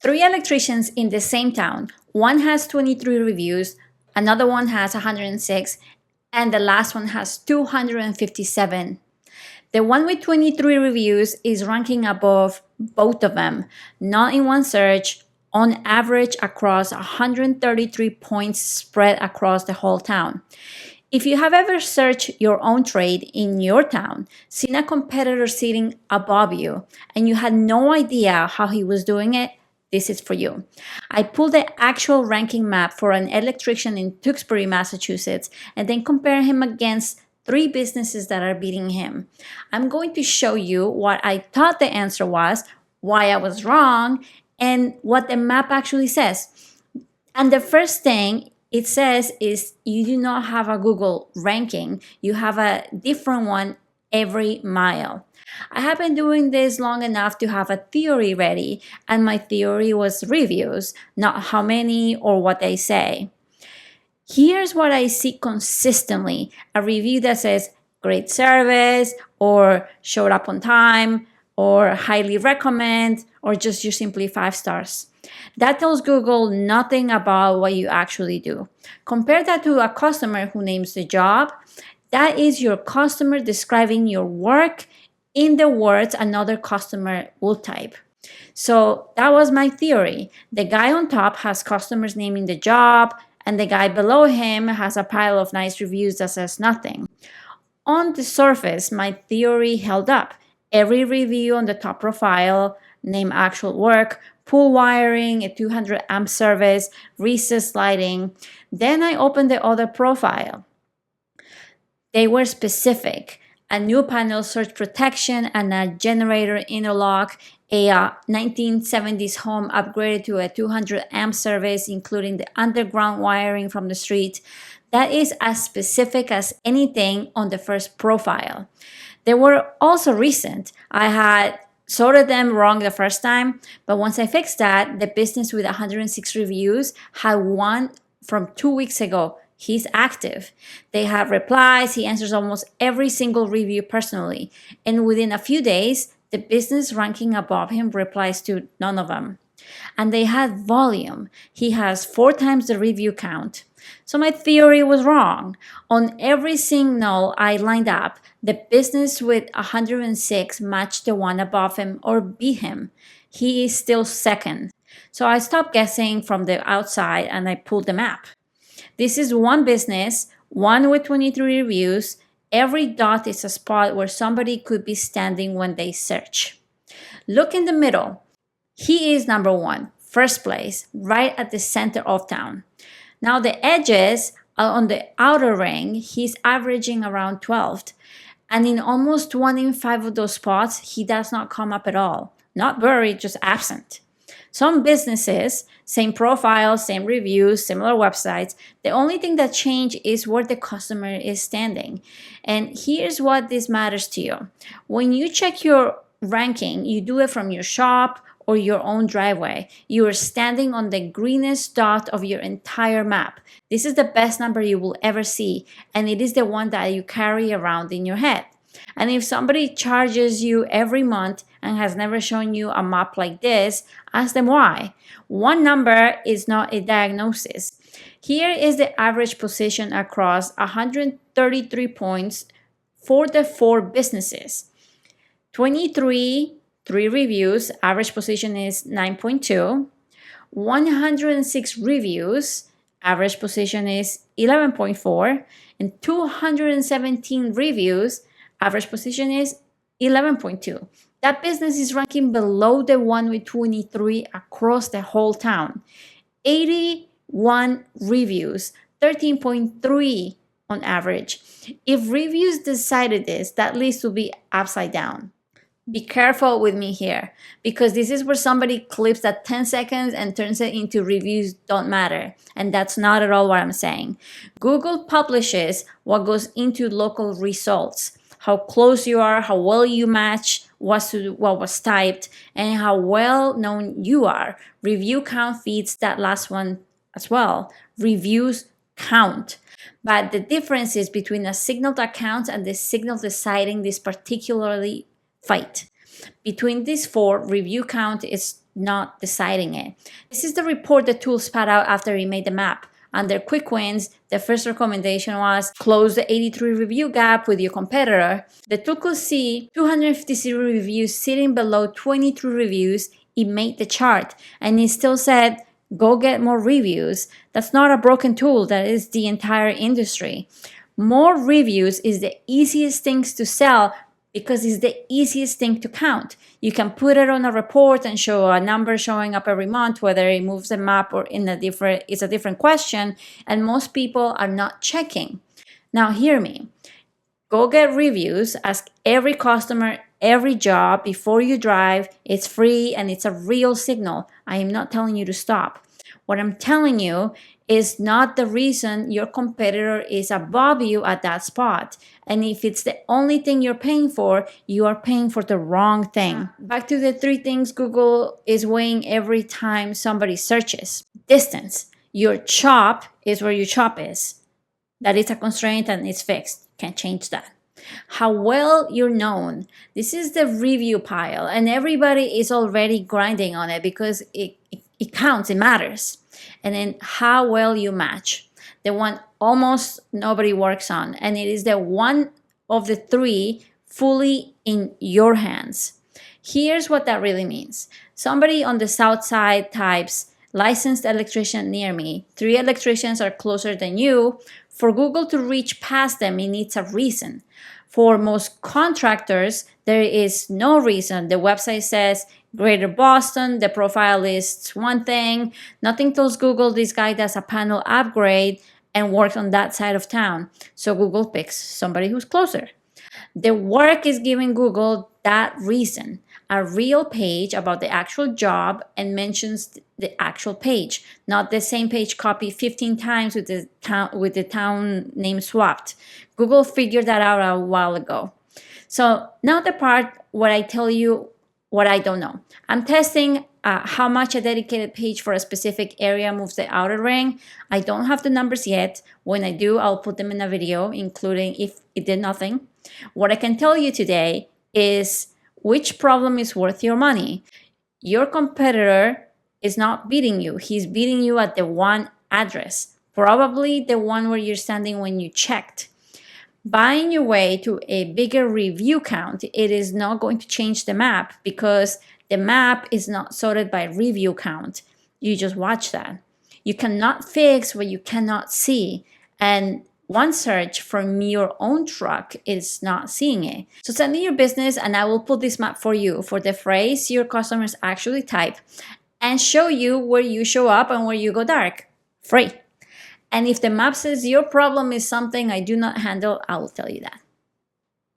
Three electricians in the same town. One has 23 reviews, another one has 106, and the last one has 257. The one with 23 reviews is ranking above both of them, not in one search, on average across 133 points spread across the whole town. If you have ever searched your own trade in your town, seen a competitor sitting above you, and you had no idea how he was doing it, this is for you. I pulled the actual ranking map for an electrician in Tewksbury, Massachusetts, and then compare him against three businesses that are beating him. I'm going to show you what I thought the answer was, why I was wrong, and what the map actually says. And the first thing it says is you do not have a Google ranking, you have a different one every mile. I have been doing this long enough to have a theory ready, and my theory was reviews, not how many or what they say. Here's what I see consistently: a review that says great service, or showed up on time, or highly recommend, or just you simply 5 stars. That tells Google nothing about what you actually do. Compare that to a customer who names the job. That is your customer describing your work in the words another customer will type. So that was my theory. The guy on top has customers naming the job, and the guy below him has a pile of nice reviews that says nothing. On the surface, my theory held up. Every review on the top profile named actual work, pool wiring, a 200 amp service, recessed lighting. Then I opened the other profile. They were specific: a new panel surge protection and a generator interlock, a 1970s home upgraded to a 200 amp service, including the underground wiring from the street. That is as specific as anything on the first profile. They were also recent. I had sorted them wrong the first time, but once I fixed that, the business with 106 reviews had one from 2 weeks ago. He's active. They have replies. He answers almost every single review personally. And within a few days, the business ranking above him replies to none of them. And they had volume. He has 4 times the review count. So my theory was wrong. On every signal I lined up, the business with 106 matched the one above him or beat him. He is still second. So I stopped guessing from the outside and I pulled the map. This is one business, one with 23 reviews. Every dot is a spot where somebody could be standing when they search. Look in the middle. He is number 1, first place, right at the center of town. Now the edges on the outer ring, he's averaging around 12th. And in almost 1 in 5 of those spots, he does not come up at all. Not buried, just absent. Some businesses, same profile, same reviews, similar websites. The only thing that changed is where the customer is standing. And here's what this matters to you. When you check your ranking, you do it from your shop or your own driveway. You are standing on the greenest dot of your entire map. This is the best number you will ever see, and it is the one that you carry around in your head. And if somebody charges you every month and has never shown you a map like this, ask them why. One number is not a diagnosis. Here is the average position across 133 points for the 4 businesses. 23, 3 reviews, average position is 9.2. 106 reviews, average position is 11.4. And 217 reviews, average position is 11.2. That business is ranking below the one with 23 across the whole town. 81 reviews, 13.3 on average. If reviews decided this, that list would be upside down. Be careful with me here, because this is where somebody clips that 10 seconds and turns it into reviews don't matter. And that's not at all what I'm saying. Google publishes what goes into local results. How close you are, how well you match what was typed, and how well known you are. Review count feeds that last one as well. Reviews count. But the difference is between a signal that counts and the signal deciding this particularly fight. Between these 4, review count is not deciding it. This is the report the tool spat out after he made the map. Under quick wins, the first recommendation was close the 83 review gap with your competitor. The tool could see 250 reviews sitting below 23 reviews. It made the chart, and it still said, go get more reviews. That's not a broken tool. That is the entire industry. More reviews is the easiest things to sell because it's the easiest thing to count. You can put it on a report and show a number showing up every month, whether it moves the map or it's a different question, and most people are not checking. Now hear me. Go get reviews, ask every customer, every job before you drive. It's free and it's a real signal. I am not telling you to stop. What I'm telling you is not the reason your competitor is above you at that spot. And if it's the only thing you're paying for, you are paying for the wrong thing. Back to the 3 things Google is weighing every time somebody searches. Distance. Your chop is where your chop is. That is a constraint and it's fixed. Can't change that. How well you're known. This is the review pile, and everybody is already grinding on it because it counts, it matters. And then how well you match. The one almost nobody works on, and it is the one of the 3 fully in your hands. Here's what that really means. Somebody on the south side types licensed electrician near me. 3 electricians are closer than you. For Google to reach past them, it needs a reason. For most contractors, there is no reason. The website says Greater Boston, the profile lists one thing. Nothing tells Google this guy does a panel upgrade and works on that side of town. So Google picks somebody who's closer. The work is giving Google that reason, a real page about the actual job, and mentions the actual page, not the same page copied 15 times with the town name swapped. Google figured that out a while ago. So now the part where I tell you what I don't know. I'm testing how much a dedicated page for a specific area moves the outer ring. I don't have the numbers yet. When I do, I'll put them in a video, including if it did nothing. What I can tell you today is which problem is worth your money. Your competitor is not beating you. He's beating you at the one address, probably the one where you're standing when you checked. Buying your way to a bigger review count, it is not going to change the map because the map is not sorted by review count. You just watch that. You cannot fix what you cannot see. And one search from your own truck is not seeing it. So send me your business and I will put this map for you for the phrase your customers actually type and show you where you show up and where you go dark. Free. And if the map says your problem is something I do not handle, I will tell you that.